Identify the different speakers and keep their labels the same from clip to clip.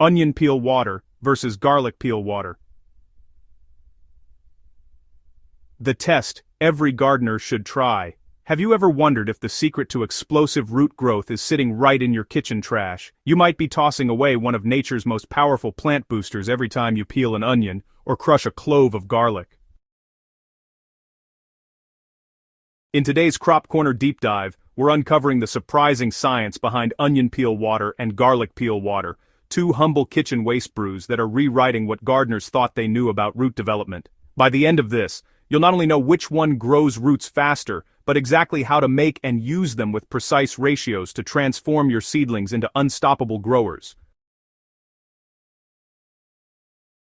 Speaker 1: Onion peel water versus garlic peel water. The test every gardener should try. Have you ever wondered if the secret to explosive root growth is sitting right in your kitchen trash? You might be tossing away one of nature's most powerful plant boosters every time you peel an onion or crush a clove of garlic. In today's Crop Corner Deep Dive, we're uncovering the surprising science behind onion peel water and garlic peel water, two humble kitchen waste brews that are rewriting what gardeners thought they knew about root development. By the end of this, you'll not only know which one grows roots faster, but exactly how to make and use them with precise ratios to transform your seedlings into unstoppable growers.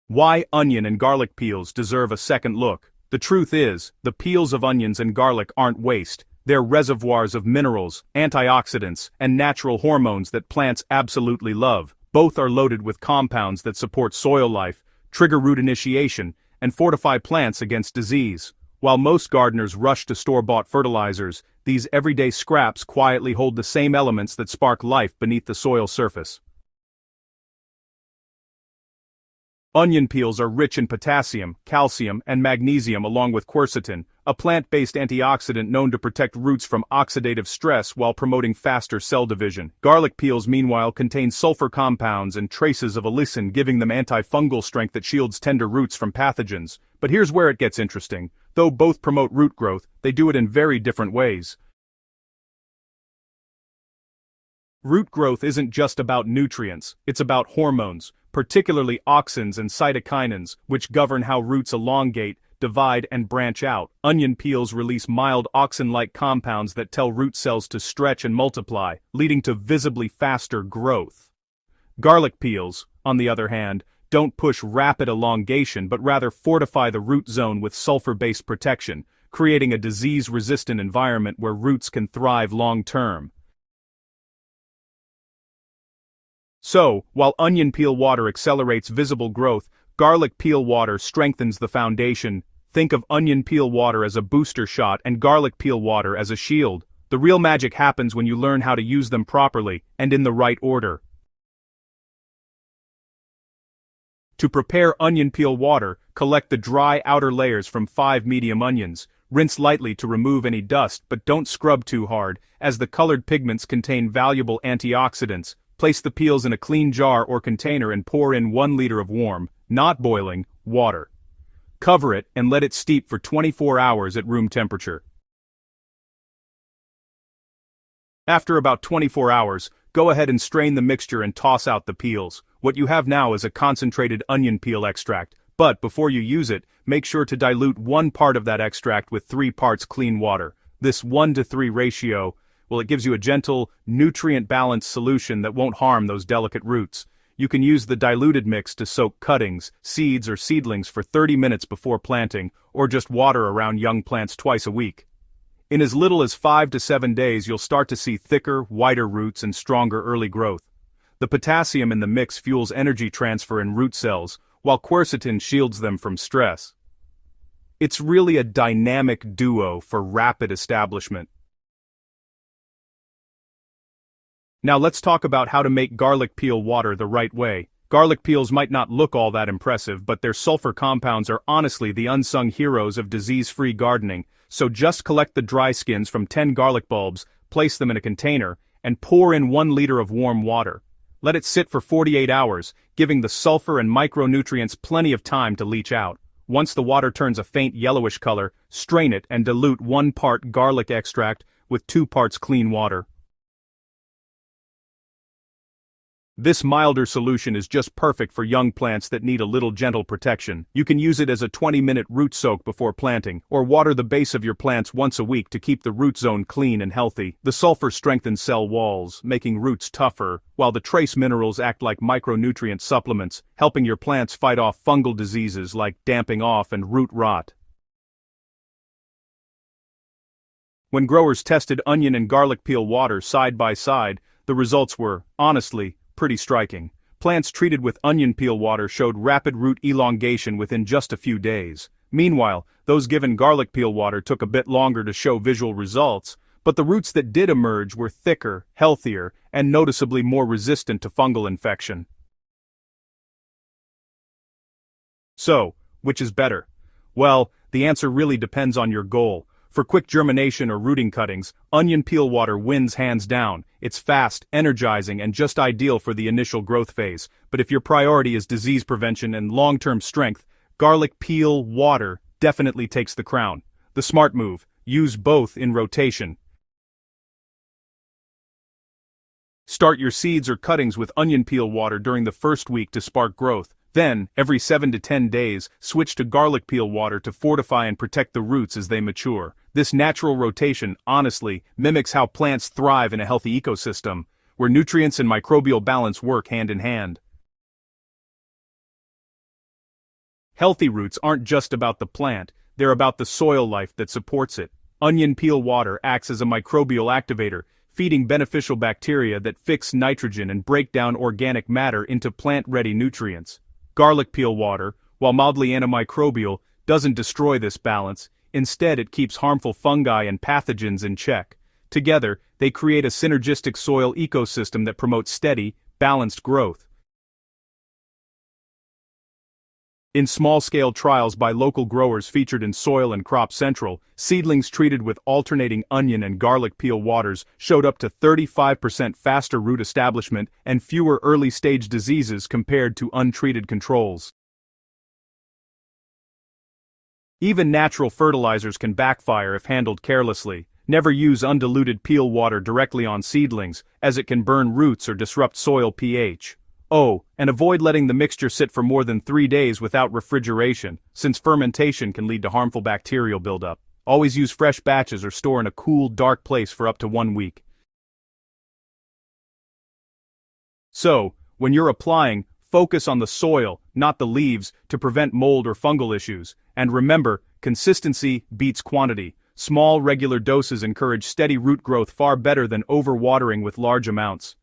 Speaker 1: Why onion and garlic peels deserve a second look. The truth is, the peels of onions and garlic aren't waste. They're reservoirs of minerals, antioxidants, and natural hormones that plants absolutely love. Both are loaded with compounds that support soil life, trigger root initiation, and fortify plants against disease. While most gardeners rush to store-bought fertilizers, these everyday scraps quietly hold the same elements that spark life beneath the soil surface. Onion peels are rich in potassium, calcium, and magnesium along with quercetin, a plant-based antioxidant known to protect roots from oxidative stress while promoting faster cell division. Garlic peels, meanwhile, contain sulfur compounds and traces of allicin, giving them antifungal strength that shields tender roots from pathogens. But here's where it gets interesting. Though both promote root growth, they do it in very different ways. Root growth isn't just about nutrients, it's about hormones, particularly auxins and cytokinins, which govern how roots elongate, divide, and branch out. Onion peels release mild auxin-like compounds that tell root cells to stretch and multiply, leading to visibly faster growth. Garlic peels, on the other hand, don't push rapid elongation but rather fortify the root zone with sulfur-based protection, creating a disease-resistant environment where roots can thrive long-term. So, while onion peel water accelerates visible growth, garlic peel water strengthens the foundation. Think of onion peel water as a booster shot and garlic peel water as a shield. The real magic happens when you learn how to use them properly and in the right order. To prepare onion peel water, collect the dry outer layers from 5 medium onions. Rinse lightly to remove any dust, but don't scrub too hard, as the colored pigments contain valuable antioxidants. Place the peels in a clean jar or container and pour in 1 liter of warm, not boiling, water. Cover it and let it steep for 24 hours at room temperature. After about 24 hours, go ahead and strain the mixture and toss out the peels. What you have now is a concentrated onion peel extract, but before you use it, make sure to dilute 1 part of that extract with 3 parts clean water. This 1-to-3 ratio, well, it gives you a gentle, nutrient-balanced solution that won't harm those delicate roots. You can use the diluted mix to soak cuttings, seeds, or seedlings for 30 minutes before planting, or just water around young plants twice a week. In as little as 5 to 7 days, you'll start to see thicker, wider roots and stronger early growth. The potassium in the mix fuels energy transfer in root cells, while quercetin shields them from stress. It's really a dynamic duo for rapid establishment. Now let's talk about how to make garlic peel water the right way. Garlic peels might not look all that impressive, but their sulfur compounds are honestly the unsung heroes of disease-free gardening. So just collect the dry skins from 10 garlic bulbs, place them in a container, and pour in 1 liter of warm water. Let it sit for 48 hours, giving the sulfur and micronutrients plenty of time to leach out. Once the water turns a faint yellowish color, strain it and dilute 1 part garlic extract with 2 parts clean water. This milder solution is just perfect for young plants that need a little gentle protection. You can use it as a 20-minute root soak before planting, or water the base of your plants once a week to keep the root zone clean and healthy. The sulfur strengthens cell walls, making roots tougher, while the trace minerals act like micronutrient supplements, helping your plants fight off fungal diseases like damping off and root rot. When growers tested onion and garlic peel water side by side, the results were, honestly, pretty striking. Plants treated with onion peel water showed rapid root elongation within just a few days. Meanwhile, those given garlic peel water took a bit longer to show visual results, but the roots that did emerge were thicker, healthier, and noticeably more resistant to fungal infection. So, which is better? Well, the answer really depends on your goal. For quick germination or rooting cuttings, onion peel water wins hands down. It's fast, energizing, and just ideal for the initial growth phase. But if your priority is disease prevention and long-term strength, garlic peel water definitely takes the crown. The smart move: use both in rotation. Start your seeds or cuttings with onion peel water during the first week to spark growth. Then, every 7 to 10 days, switch to garlic peel water to fortify and protect the roots as they mature. This natural rotation, honestly, mimics how plants thrive in a healthy ecosystem, where nutrients and microbial balance work hand in hand. Healthy roots aren't just about the plant, they're about the soil life that supports it. Onion peel water acts as a microbial activator, feeding beneficial bacteria that fix nitrogen and break down organic matter into plant-ready nutrients. Garlic peel water, while mildly antimicrobial, doesn't destroy this balance. Instead, it keeps harmful fungi and pathogens in check. Together, they create a synergistic soil ecosystem that promotes steady, balanced growth. In small-scale trials by local growers featured in Soil and Crop Central, seedlings treated with alternating onion and garlic peel waters showed up to 35% faster root establishment and fewer early-stage diseases compared to untreated controls. Even natural fertilizers can backfire if handled carelessly. Never use undiluted peel water directly on seedlings, as it can burn roots or disrupt soil pH. Oh, and avoid letting the mixture sit for more than 3 days without refrigeration, since fermentation can lead to harmful bacterial buildup. Always use fresh batches or store in a cool, dark place for up to 1 week. So, when you're applying, focus on the soil, not the leaves, to prevent mold or fungal issues. And remember, consistency beats quantity. Small, regular doses encourage steady root growth far better than overwatering with large amounts.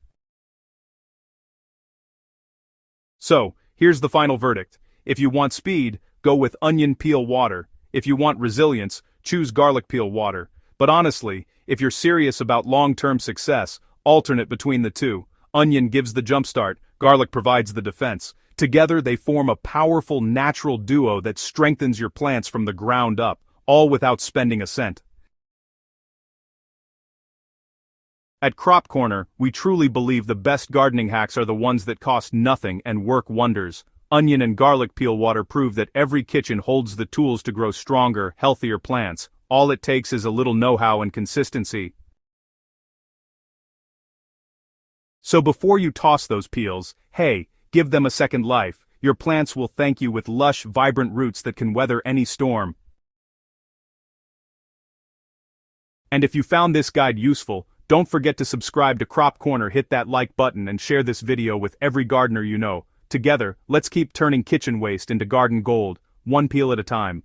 Speaker 1: So, here's the final verdict. If you want speed, go with onion peel water. If you want resilience, choose garlic peel water. But honestly, if you're serious about long-term success, alternate between the two. Onion gives the jumpstart, garlic provides the defense. Together they form a powerful natural duo that strengthens your plants from the ground up, all without spending a cent. At Crop Corner, we truly believe the best gardening hacks are the ones that cost nothing and work wonders. Onion and garlic peel water prove that every kitchen holds the tools to grow stronger, healthier plants. All it takes is a little know-how and consistency. So before you toss those peels, hey, give them a second life. Your plants will thank you with lush, vibrant roots that can weather any storm. And if you found this guide useful, don't forget to subscribe to Crop Corner, hit that like button and share this video with every gardener you know. Together, let's keep turning kitchen waste into garden gold, one peel at a time.